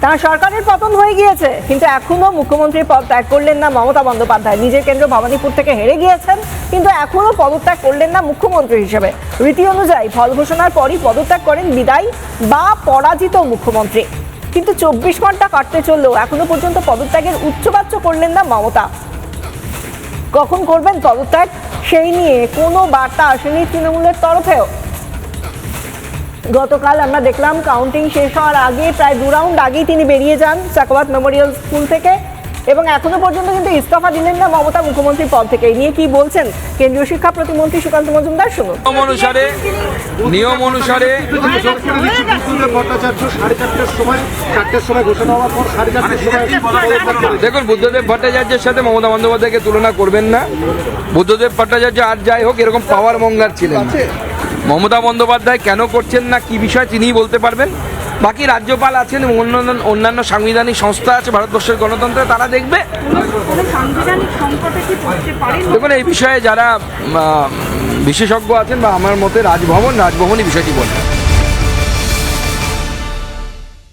তার সরকারের পতন হয়ে গিয়েছে, কিন্তু এখনো মুখ্যমন্ত্রীর পদ ত্যাগ করলেন না মমতা বন্দ্যোপাধ্যায়। নিজের কেন্দ্র ভবানীপুর থেকে হেরে গিয়েছেন, কিন্তু এখনো পদত্যাগ করলেন না মুখ্যমন্ত্রী হিসেবে। রীতি অনুযায়ী ফল ঘোষণার পরই পদত্যাগ করেন বিদায়ী বা পরাজিত মুখ্যমন্ত্রী। কিন্তু 24 ঘন্টা কাটতে চললেও এখনো পর্যন্ত পদত্যাগের উচ্চবাচ্য করলেন না মমতা। কখন করবেন পদত্যাগ সেই নিয়ে কোনো বার্তা আসেনি তৃণমূলের তরফেও। গতকাল আমরা দেখলাম কাউন্টিং শেষ হওয়ার আগে প্রায় 2 রাউন্ড আগেই তিনি বেরিয়ে যান চাকবাদ মেমোরিয়াল স্কুল থেকে, এবং এখনো পর্যন্ত কিন্তু ইস্তফা দিলেন না মমতা মুখ্যমন্ত্রীর পদ থেকে। এই নিয়ে কি বলছেন কেন্দ্রীয় শিক্ষা প্রতিমন্ত্রী সুকান্ত মজুমদার, শুনুন। নিয়ম অনুসারে দেখুন, বুদ্ধদেব ভট্টাচার্যের সাথে মমতা বন্দ্যোপাধ্যায়কে তুলনা করবেন না। বুদ্ধদেব ভট্টাচার্য আর যাই হোক এরকম পাওয়ার মঙ্গলার ছিলেন। মমতা বন্দ্যোপাধ্যায় কেন করছেন না কি বিষয় তিনিই বলতে পারবেন। বাকি রাজ্যপাল আছেন, অন্যান্য সাংবিধানিক সংস্থা আছে ভারতবর্ষের গণতন্ত্রে, তারা দেখবে। দেখুন, এই বিষয়ে যারা বিশেষজ্ঞ আছেন বা আমার মতে রাজভবনই বিষয়টি বলবেন।